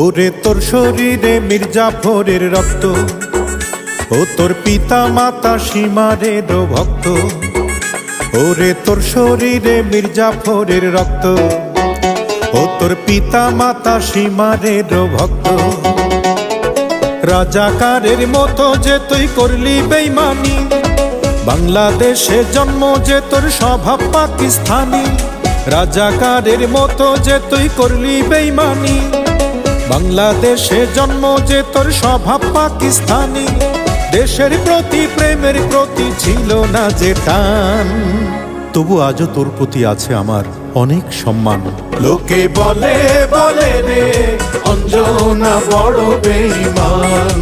ওরে তোর শরীরে মির্জাফরের রক্ত, ও তোর পিতা মাতা সীমারের ভক্ত। ওরে তোর শরীরে মির্জাফরের রক্ত, ও তোর পিতা মাতা সীমারের ভক্ত। রাজাকারের মতো যে তুই করলি বেঈমানি, বাংলাদেশে জন্ম যে তোর স্বভাব পাকিস্তানি। রাজাকারের মতো যে তুই করলি বেঈমানি, বাংলাদেশে জন্ম যে তোর স্বভাব পাকিস্তানি। দেশের প্রতি প্রেমের প্রতি ছিল না যে টান, তবু আজও তোর প্রতি আছে আমার অনেক সম্মান। লোকে বলে বলে রে অঞ্জনা বড় বেঈমান।